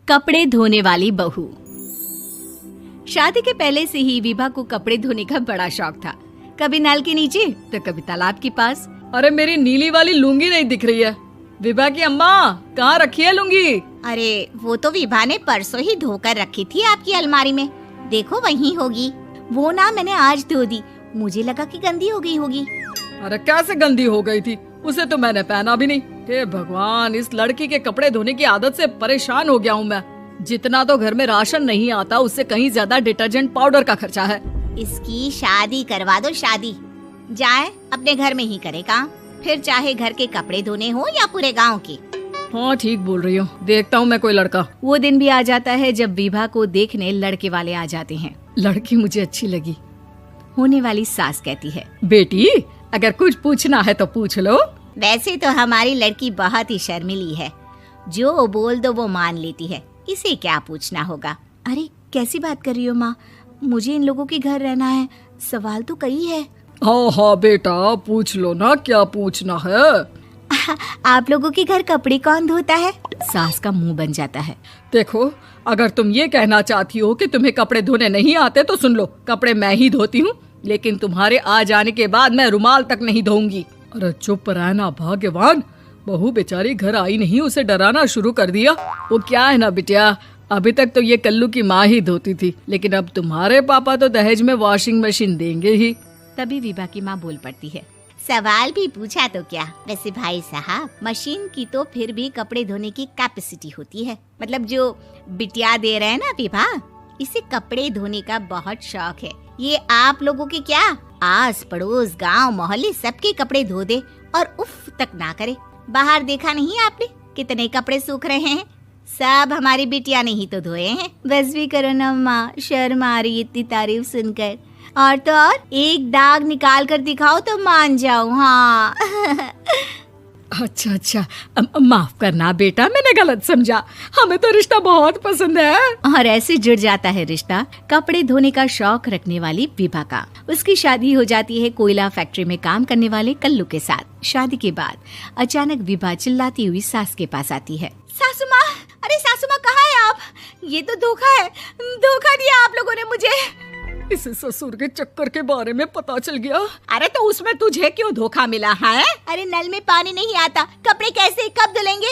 कपड़े धोने वाली बहू। शादी के पहले से ही विभा को कपड़े धोने का बड़ा शौक था। कभी नल के नीचे तो कभी तालाब के पास। अरे मेरी नीली वाली लुंगी नहीं दिख रही है। विभा की अम्मा, कहाँ रखी है लुंगी? अरे वो तो विभा ने परसों ही धोकर रखी थी आपकी अलमारी में, देखो वहीं होगी। वो ना मैंने आज धो दी, मुझे लगा कि गंदी हो गई होगी। अरे कैसे गंदी हो गई थी? उसे तो मैंने पहना भी नहीं। हे भगवान, इस लड़की के कपड़े धोने की आदत से परेशान हो गया हूँ मैं। जितना तो घर में राशन नहीं आता, उससे कहीं ज्यादा डिटर्जेंट पाउडर का खर्चा है। इसकी शादी करवा दो, शादी जाए अपने घर में ही करे काम, फिर चाहे घर के कपड़े धोने हो या पूरे गांव के। हाँ ठीक बोल रही हूँ, देखता हूँ मैं कोई लड़का। वो दिन भी आ जाता है जब विभा को देखने लड़के वाले आ जाते हैं। लड़की मुझे अच्छी लगी। होने वाली सास कहती है, बेटी अगर कुछ पूछना है तो पूछ लो। वैसे तो हमारी लड़की बहुत ही शर्मीली है, जो बोल दो वो मान लेती है, इसे क्या पूछना होगा। अरे कैसी बात कर रही हो माँ, मुझे इन लोगों के घर रहना है, सवाल तो कई है। हाँ हाँ बेटा, पूछ लो ना, क्या पूछना है। आप लोगों के घर कपड़े कौन धोता है? सास का मुंह बन जाता है। देखो, अगर तुम ये कहना चाहती हो कि तुम्हें कपड़े धोने नहीं आते तो सुन लो, कपड़े मैं ही धोती हूँ, लेकिन तुम्हारे आ जाने के बाद मैं रुमाल तक नहीं धोऊंगी। अरे चुप रहना भाग्यवान, बहू बेचारी घर आई नहीं, उसे डराना शुरू कर दिया। वो क्या है ना बिटिया, अभी तक तो ये कल्लू की माँ ही धोती थी, लेकिन अब तुम्हारे पापा तो दहेज में वॉशिंग मशीन देंगे ही। तभी विभा की माँ बोल पड़ती है, सवाल भी पूछा तो क्या। वैसे भाई साहब, मशीन की तो फिर भी कपड़े धोने की कैपेसिटी होती है। मतलब जो बिटिया दे रहे हैं ना विभा, इसे कपड़े धोने का बहुत शौक है। ये आप लोगों के क्या, आस पड़ोस गांव मोहल्ले सबके कपड़े धो दे और उफ तक ना करे। बाहर देखा नहीं आपने कितने कपड़े सूख रहे हैं? सब हमारी बिटिया ने ही तो धोए हैं। बस भी करो ना माँ, शर्म आ रही इतनी तारीफ सुनकर। और तो और एक दाग निकाल कर दिखाओ तो मान जाऊं। हाँ अच्छा, माफ करना बेटा, मैंने गलत समझा। हमें तो रिश्ता बहुत पसंद है। और ऐसे जुड़ जाता है रिश्ता कपड़े धोने का शौक रखने वाली विभा का। उसकी शादी हो जाती है कोयला फैक्ट्री में काम करने वाले कल्लू के साथ। शादी के बाद अचानक विभा चिल्लाती हुई सास के पास आती है। सासू माँ, अरे सासू माँ कहाँ है आप? ये तो धोखा है, धोखा दिया आप लोगों ने मुझे। इसे ससुर के चक्कर के बारे में पता चल गया। अरे तो उसमें तुझे क्यों धोखा मिला है? अरे नल में पानी नहीं आता, कपड़े कैसे कब धुलेंगे?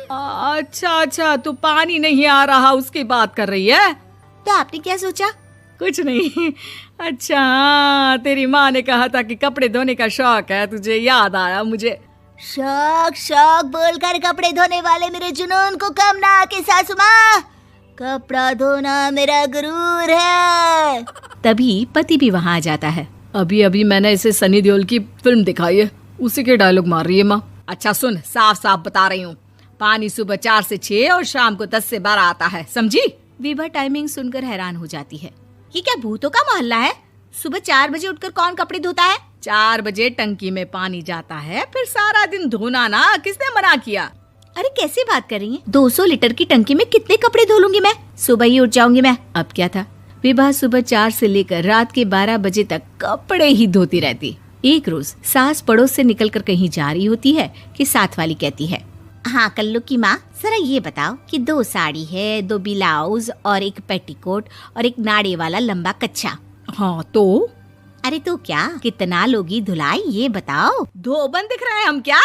अच्छा, तू पानी नहीं आ रहा उसकी बात कर रही है। तो आपने क्या सोचा? कुछ नहीं। अच्छा, तेरी माँ ने कहा था कि कपड़े धोने का शौक है तुझे, याद आया मुझे। शौक बोलकर कपड़े धोने वाले मेरे जुनून को कम ना आके सासू माँ, कपड़ा धोना मेरा गुरूर है। तभी पति भी वहाँ आ जाता है। अभी मैंने इसे सनी देओल की फिल्म दिखाई है, उसी के डायलॉग मार रही है माँ। अच्छा सुन, साफ साफ बता रही हूँ, पानी सुबह 4 से 6 और शाम को 10 से 12 आता है, समझी? विभा टाइमिंग सुनकर हैरान हो जाती है। ये क्या भूतों का मोहल्ला है? सुबह 4 बजे उठकर कौन कपड़े धोता है? 4 बजे टंकी में पानी जाता है, फिर सारा दिन धोना ना, किसने मना किया? अरे कैसी बात कर रही हैं? 200 लीटर की टंकी में कितने कपड़े धो लूंगी मैं, सुबह ही उठ जाऊंगी मैं। अब क्या था, विभा सुबह 4 से लेकर रात के 12 बजे तक कपड़े ही धोती रहती। एक रोज सास पड़ोस से निकलकर कहीं जा रही होती है कि साथ वाली कहती है, हाँ कल्लू की माँ, जरा ये बताओ कि 2 साड़ी है, 2 ब्लाउज और एक पेटीकोट और एक नाड़े वाला लंबा कच्छा। हाँ तो? अरे तो क्या, कितना लोगी धुलाई ये बताओ। धोबन दिख रहे हैं हम क्या?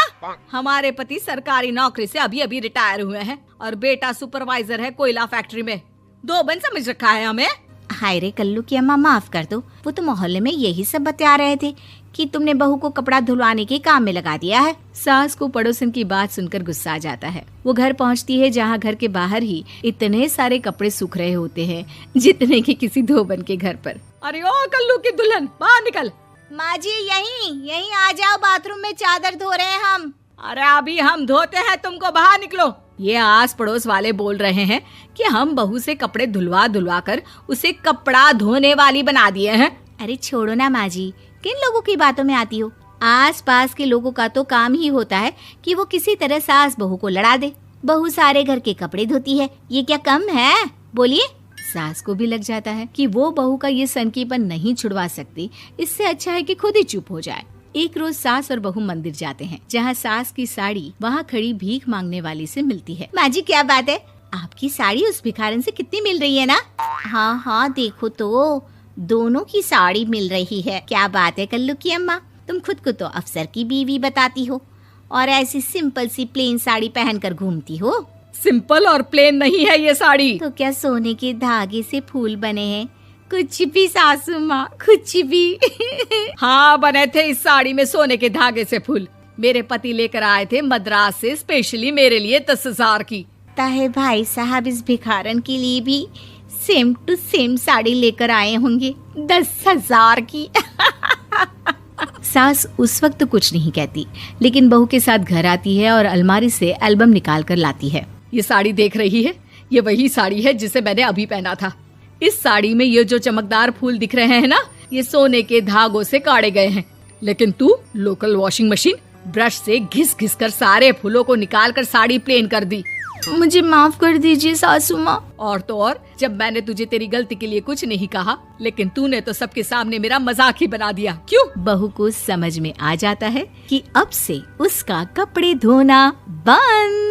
हमारे पति सरकारी नौकरी से अभी रिटायर हुए हैं और बेटा सुपरवाइजर है कोयला फैक्ट्री में। धोबन समझ रखा है हमें? हाय रे कल्लू की अम्मा, माफ कर दो, वो तो मोहल्ले में यही सब बता रहे थे कि तुमने बहू को कपड़ा धुलवाने के काम में लगा दिया है। सास को पड़ोसन की बात सुनकर गुस्सा आ जाता है। वो घर पहुंचती है जहां घर के बाहर ही इतने सारे कपड़े सूख रहे होते हैं जितने कि किसी धोबन के घर पर। अरे ओ कल्लू की दुल्हन, बाहर निकल। माँ जी यहीं आ जाओ, बाथरूम में चादर धो रहे हैं हम। अरे अभी हम धोते हैं, तुमको बाहर निकलो। ये आस पड़ोस वाले बोल रहे हैं कि हम बहू से कपड़े धुलवा कर उसे कपड़ा धोने वाली बना दिए हैं। अरे छोड़ो ना माँ जी, किन लोगों की बातों में आती हो? आस पास के लोगों का तो काम ही होता है कि वो किसी तरह सास बहू को लड़ा दे। बहू सारे घर के कपड़े धोती है, ये क्या कम है? बोलिए। सास को भी लग जाता है कि वो बहू का ये सनकीपन नहीं छुड़वा सकती, इससे अच्छा है कि खुद ही चुप हो जाए। एक रोज सास और बहू मंदिर जाते हैं, जहाँ सास की साड़ी वहाँ खड़ी भीख मांगने वाली से मिलती है। माँ जी क्या बात है, आपकी साड़ी उस भिखारन से कितनी मिल रही है ना? हाँ हाँ देखो तो, दोनों की साड़ी मिल रही है। क्या बात है कल्लू की अम्मा, तुम खुद को तो अफसर की बीवी बताती हो और ऐसी सिंपल सी प्लेन साड़ी पहनकर घूमती हो। सिंपल और प्लेन नहीं है ये साड़ी। तो क्या सोने के धागे से फूल बने हैं? कुछ भी सासू माँ, कुछ भी। हाँ बने थे इस साड़ी में सोने के धागे से फूल। मेरे पति लेकर आए थे मद्रास से स्पेशली मेरे लिए 10,000 की। ताहे भाई साहब इस भिखारन के लिए भी सेम टू सेम साड़ी लेकर आए होंगे 10,000 की। सास उस वक्त तो कुछ नहीं कहती, लेकिन बहू के साथ घर आती है और अलमारी से एल्बम निकाल कर लाती है। ये साड़ी देख रही है, ये वही साड़ी है जिसे मैंने अभी पहना था। इस साड़ी में ये जो चमकदार फूल दिख रहे हैं ना, ये सोने के धागों से काढ़े गए हैं। लेकिन तू लोकल वॉशिंग मशीन ब्रश से घिस घिस कर सारे फूलों को निकाल कर साड़ी प्लेन कर दी। मुझे माफ कर दीजिए सासू माँ। और तो और, जब मैंने तुझे तेरी गलती के लिए कुछ नहीं कहा, लेकिन तूने तो सबके सामने मेरा मजाक ही बना दिया। क्यों? बहू को समझ में आ जाता है कि अब से उसका कपड़े धोना बंद।